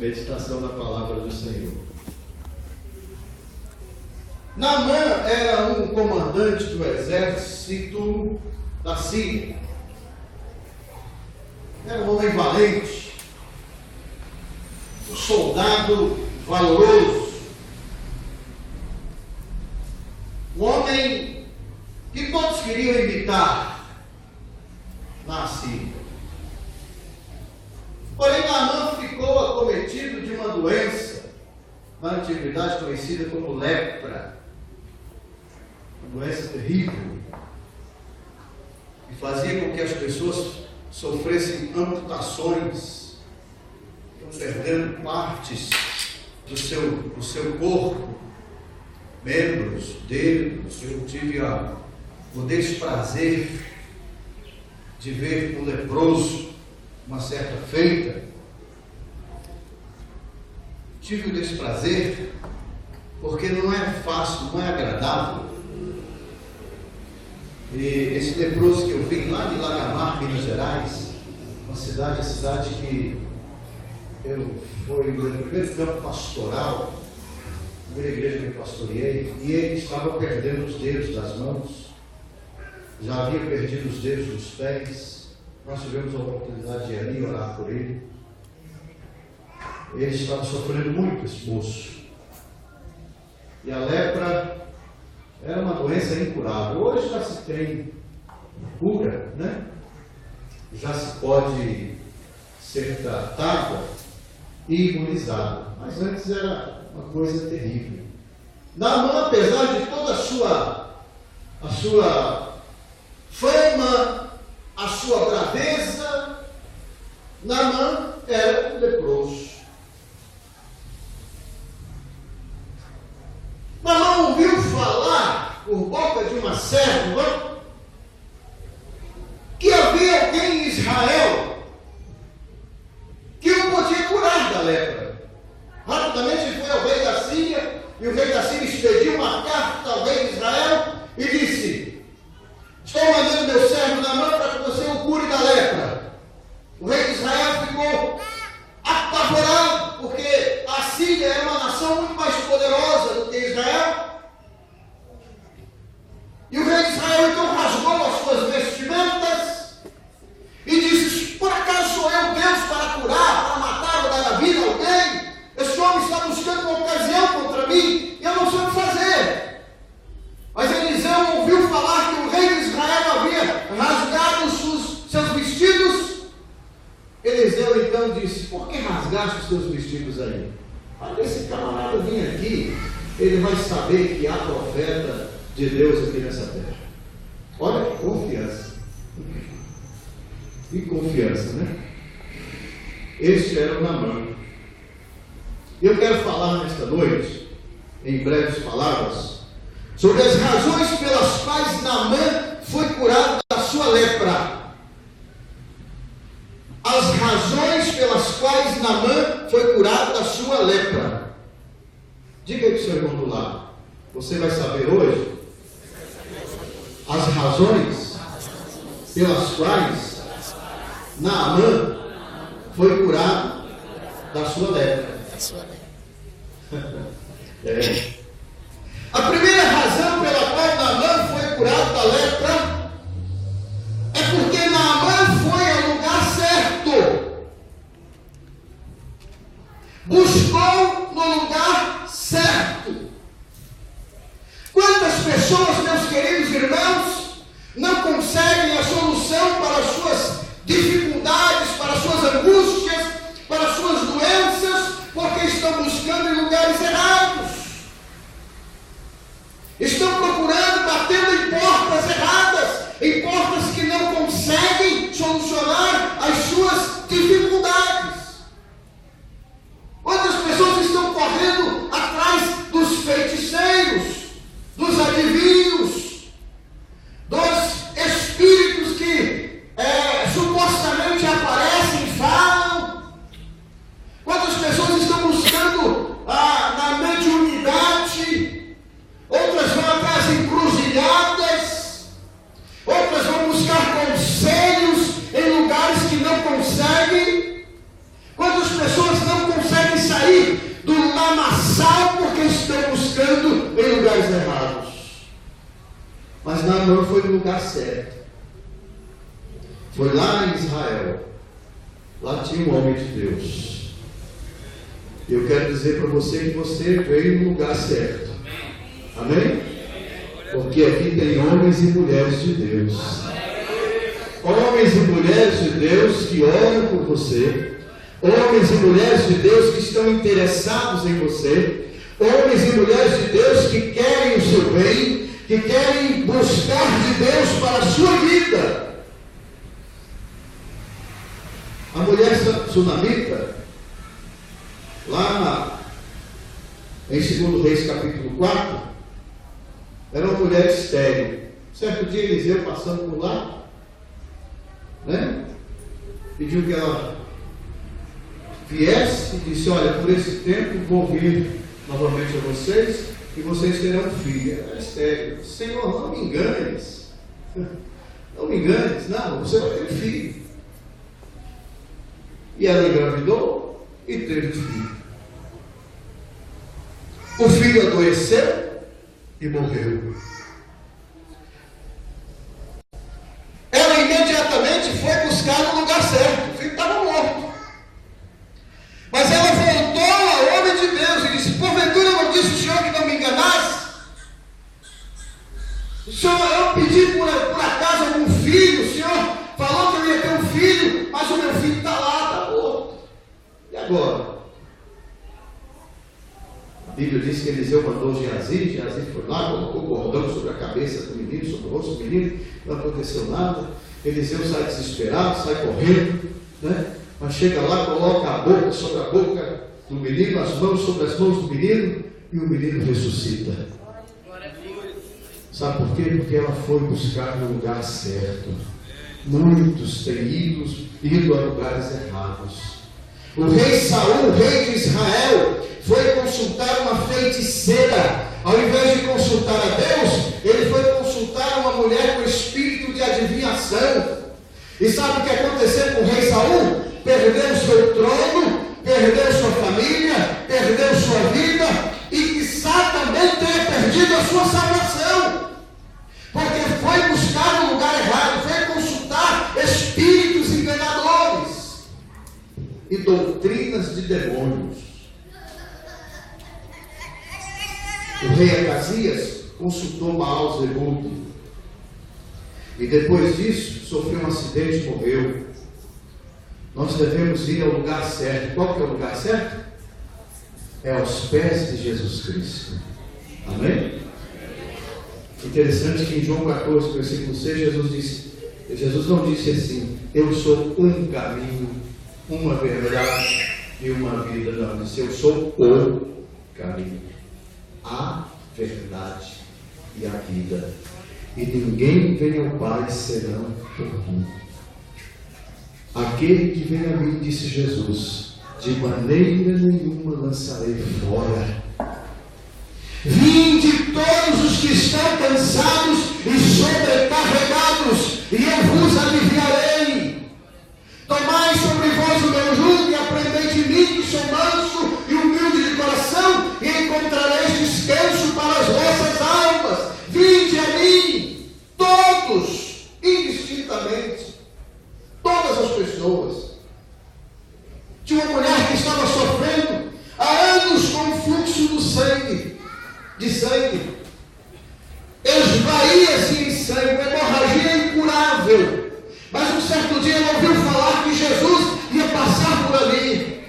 Meditação na palavra do Senhor. Naamã era um comandante do exército da Síria. Era um homem valente, um soldado valoroso, um homem que todos queriam imitar na Síria. Porém, Naamã ficou acometido de uma doença na antiguidade conhecida como lepra, uma doença terrível, que fazia com que as pessoas sofressem amputações, perdendo partes do seu corpo, membros, dedos. Eu tive o desprazer de ver um leproso uma certa feita. Tive o desprazer porque não é fácil, não é agradável. E esse leproso que eu vi lá de Lagamar, Minas Gerais, a cidade que foi o meu primeiro campo pastoral, a primeira igreja que eu pastoreei, e ele estava perdendo os dedos das mãos, já havia perdido os dedos dos pés. Nós tivemos a oportunidade de ir ali orar por ele. Ele estava sofrendo muito, esse moço. E a lepra era uma doença incurável. Hoje já se tem cura, né? Já se pode ser tratada e imunizada. Mas antes era uma coisa terrível. Naamã, apesar de toda a sua fama, a sua braveza, Naamã era leproso. Naamã ouviu falar por boca de uma serva que havia alguém em Israel que o podia curar da lepra. Rapidamente foi ao rei da Síria, e o rei da Síria expediu uma carta ao rei de Israel e disse: estou mandando meu servo Naamã para que você o cure da lepra. O rei de Israel ficou apavorado, porque a Síria era uma nação muito mais poderosa do que Israel. E o rei de Israel então rasgou as suas vestimentas e disse: por acaso sou eu Deus para curar, para matar ou dar a vida a alguém? Esse homem está buscando uma ocasião contra mim e eu não sei o que fazer. Mas Eliseu ouviu falar que o rei de Israel havia rasgado seus vestidos. Eliseu então disse: por que rasgaste os seus vestidos aí? Olha, esse camarada vir aqui, ele vai saber que há profeta de Deus aqui nessa terra. Olha que confiança. Que confiança, né? Este era o Naamã. Eu quero falar nesta noite, em breves palavras, sobre as razões pelas quais Naamã foi curado da sua lepra. As razões pelas quais Naamã foi curado da sua lepra. Diga aí para o seu irmão do lado. Você vai saber hoje as razões pelas quais Naamã foi curado da sua lepra. A primeira razão pela qual Naamã foi curado da lepra é porque Naamã foi ao lugar certo. Buscou no lugar certo. Quantas pessoas, meus queridos irmãos, não conseguem a solução para as suas dificuldades, para as suas angústias, para as suas doenças, porque estão buscando em lugares errados. Estão procurando, batendo em portas erradas, em portas que não conseguem solucionar as suas dificuldades. Quantas pessoas estão correndo atrás dos feiticeiros, dos adivinhos, dos espíritos que supostamente aparecem, falam, sal porque estão buscando em lugares errados. Mas Naamã foi no lugar certo. Foi lá em Israel. Lá tinha um homem de Deus. E eu quero dizer para você que você veio no lugar certo. Amém? Porque aqui tem homens e mulheres de Deus. Homens e mulheres de Deus que oram por você. Homens e mulheres de Deus que estão interessados em você. Homens e mulheres de Deus que querem o seu bem, que querem buscar de Deus para a sua vida. A mulher sunamita, lá em 2 Reis capítulo 4, era uma mulher estéril. Certo dia Eliseu passando por lá, né? Pediu que ela viesse e disse: olha, por esse tempo vou vir novamente a vocês e vocês terão filho. Ela era estéril. Senhor, não me enganes. Não me enganes. Não, você vai ter filho. E ela engravidou e teve filho. O filho adoeceu e morreu. Ela imediatamente foi buscar no lugar certo. O filho estava morto. Mas ela voltou ao homem de Deus e disse: porventura não disse o Senhor que não me enganasse? O Senhor, eu pedi por acaso algum filho, o Senhor falou que eu ia ter um filho, mas o meu filho está lá, está morto. E agora? A Bíblia diz que Eliseu mandou Geazi foi lá, colocou o cordão sobre a cabeça do menino, sobre o rosto do menino, não aconteceu nada. Eliseu sai desesperado, sai correndo, né? Mas chega lá, coloca a boca sobre a boca do menino, as mãos sobre as mãos do menino, e o menino ressuscita. Sabe por quê? Porque ela foi buscar no lugar certo. Muitos têm ido a lugares errados. O rei Saul, o rei de Israel, foi consultar uma feiticeira. Ao invés de consultar a Deus, ele foi consultar uma mulher com espírito de adivinhação. E sabe o que aconteceu com o rei Saul? Perdeu seu trono, perdeu sua família, perdeu sua vida e quiçá também tenha perdido a sua salvação. Porque foi buscar no lugar errado, foi consultar espíritos enganadores e doutrinas de demônios. O rei Acasias consultou Baal-Zebub e depois disso sofreu um acidente e morreu. Nós devemos ir ao lugar certo. Qual que é o lugar certo? É aos pés de Jesus Cristo. Amém? Interessante que em João 14, versículo 6, Jesus não disse assim: eu sou um caminho, uma verdade e uma vida. Não, disse: eu sou o caminho, a verdade e a vida. E ninguém vem ao Pai senão por mim. Aquele que vem a mim, disse Jesus, de maneira nenhuma lançarei fora. Vinde todos os que estão cansados e sobrecarregados, e eu vos aliviarei. Tomai sobre vós o meu jugo e aprendei de mim, que sou manso e humilde de coração, e encontrareis descanso para as vossas almas. Vinde a mim, todos, indistintamente, todas as pessoas. Tinha uma mulher que estava sofrendo há anos com o fluxo de sangue, esvaía-se em sangue, uma hemorragia incurável. Mas um certo dia ela ouviu falar que Jesus ia passar por ali,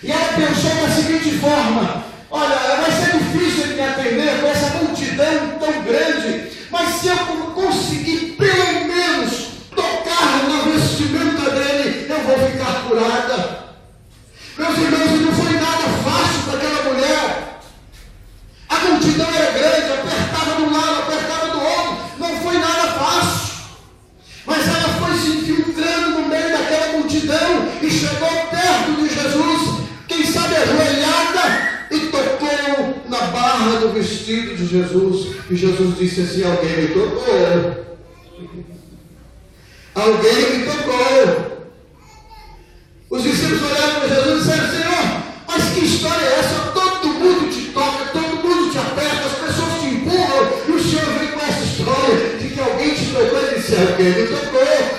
e ela pensou da seguinte forma: olha, vai ser difícil me atender com essa multidão tão grande, mas se eu conseguir pelo menos tocar na vestimenta dele, eu vou ficar curada. Meus irmãos, não foi nada fácil para aquela mulher. A multidão era grande, apertava de um lado, apertava do outro, não foi nada fácil. Mas ela foi se infiltrando no meio daquela multidão e chegou perto de Jesus, quem sabe ajoelhada, e tocou na barra do vestido de Jesus. E Jesus disse assim: alguém me tocou. Alguém me tocou. Os discípulos olharam para Jesus e disseram: Senhor, mas que história é essa? Todo mundo alguém me tocou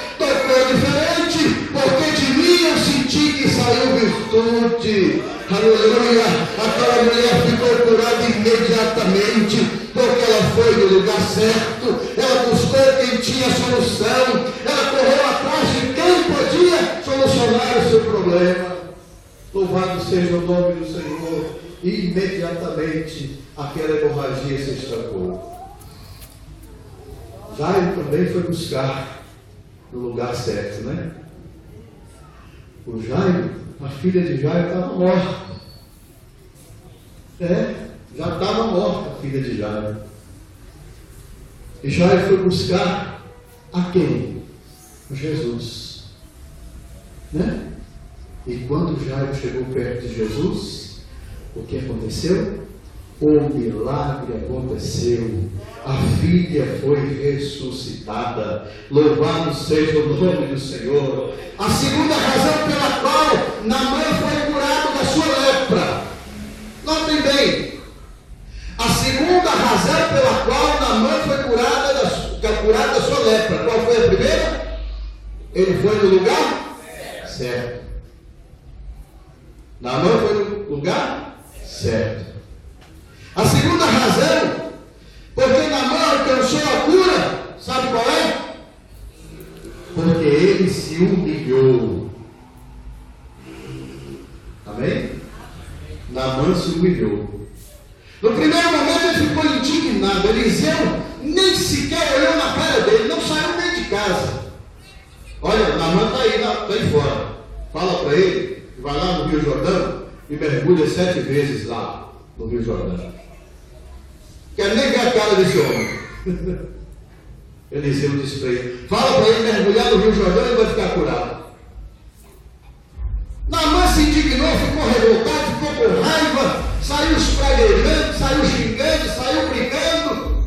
diferente, porque de mim eu senti que saiu virtude. Aleluia. Aquela mulher ficou curada imediatamente, porque ela foi no lugar certo, ela buscou quem tinha solução, ela correu atrás de quem podia solucionar o seu problema. Louvado seja o nome do Senhor. E imediatamente aquela hemorragia se estancou. Jairo também foi buscar no lugar certo, né? O Jairo, a filha de Jairo estava morta. Já estava morta a filha de Jairo. E Jairo foi buscar a quem? Jesus. Né? E quando Jairo chegou perto de Jesus, o que aconteceu? O milagre aconteceu. A filha foi ressuscitada. Louvado seja o nome do Senhor. A segunda razão pela qual Naamã foi curado da sua lepra. Notem bem. A segunda razão pela qual Naamã foi curado da sua lepra. Qual foi a primeira? Ele foi no lugar certo. Naamã foi no lugar certo. A segunda razão, porque Naamã alcançou a cura, sabe qual é? Porque ele se humilhou. Amém? Naamã se humilhou. No primeiro momento ele ficou indignado. Eliseu nem sequer olhou na cara dele, não saiu nem de casa. Olha, Naamã está aí fora. Fala para ele, vai lá no Rio Jordão e mergulha 7 vezes lá no Rio Jordão. Quer nem ver a cara desse homem. Eliseu disse para ele: fala para ele mergulhar no Rio Jordão e ele vai ficar curado. Naamã se indignou, ficou revoltado, ficou com raiva, saiu espragueirando, saiu xingando, saiu brigando.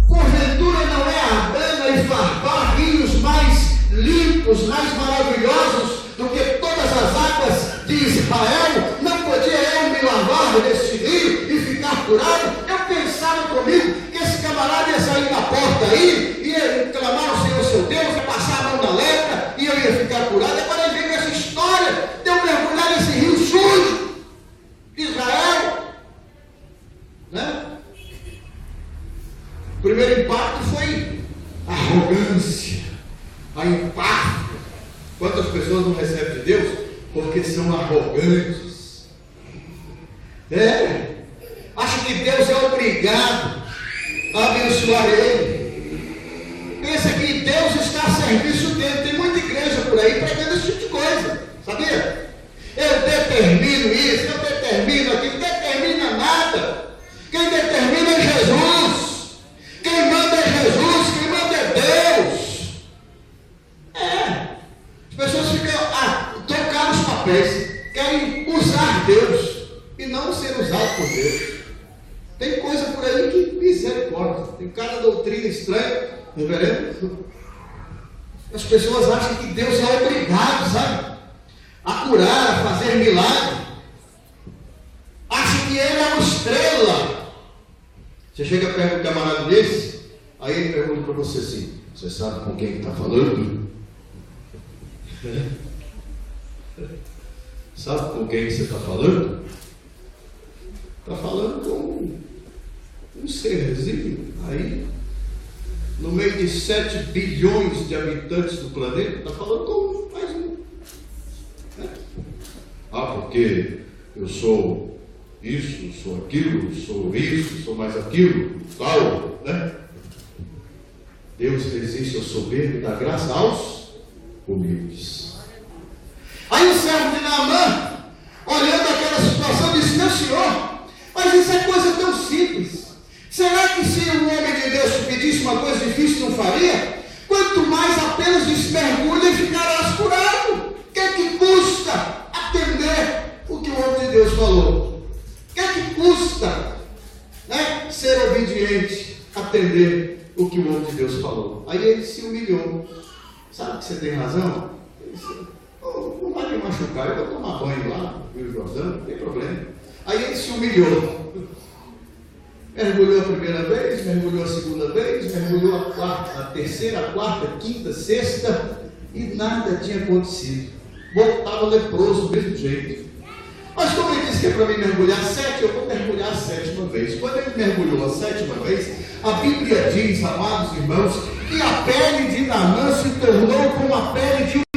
Porventura não é Ardana e Farpar rios mais limpos, mais maravilhosos do que todas as águas de Israel? Não podia eu me lavar desse rio e ficar curado? Eu pensava comigo que esse camarada ia sair da porta aí, ia clamar ao Senhor seu Deus, ia passar a mão na lepra e eu ia ficar curado. Agora ele vem com essa história de eu mergulhar nesse rio sujo de Israel, né? O primeiro impacto foi a arrogância, a empáfia. Quantas pessoas não recebem de Deus porque são arrogantes? Acha que Deus é obrigado a abençoar ele. Pensa que Deus está a serviço dele. Tem muita igreja por aí pregando esse tipo de coisa, sabia? Eu determino isso, eu determino aquilo. Determina nada. Quem determina é Jesus. Quem manda é Jesus, quem manda é Deus. As pessoas ficam trocar os papéis, querem usar Deus e não ser usado por Deus. Tem coisa por aí que misericórdia. Tem cada doutrina estranha, reverendo. As pessoas acham que Deus é obrigado, sabe, a curar, a fazer milagre. Acham que Ele é uma estrela. Você chega perto de um camarada desse, aí ele pergunta para você assim: você sabe com quem está falando? Sabe com quem você está falando? Está falando com um serzinho aí, no meio de 7 bilhões de habitantes do planeta. Está falando com mais um. Porque eu sou isso, sou aquilo, sou isso, sou mais aquilo, tal, né? Deus resiste ao soberbo e dá graça aos humildes. Aí o servo de Naamã, olhando aquela situação, disse: meu senhor, mas isso é coisa tão simples. Será que se um homem de Deus te pedisse uma coisa difícil, não faria? Quanto mais apenas mergulha e ficarás curado. O que é que custa atender o que o homem de Deus falou? O que é que custa, né, ser obediente, atender o que o homem de Deus falou? Aí ele se humilhou. Sabe que você tem razão? Ele disse: não vai me machucar, eu vou tomar banho lá no Rio Jordão, não tem problema. Aí ele se humilhou. Mergulhou a primeira vez, mergulhou a segunda vez, mergulhou a terceira, a quarta, a quinta, a sexta, e nada tinha acontecido. Voltava leproso do mesmo jeito. Mas como ele disse que é para mim mergulhar 7, eu vou mergulhar a 7ª vez. Quando ele mergulhou a 7ª vez, a Bíblia diz, amados irmãos, que a pele de Naamã se tornou como a pele de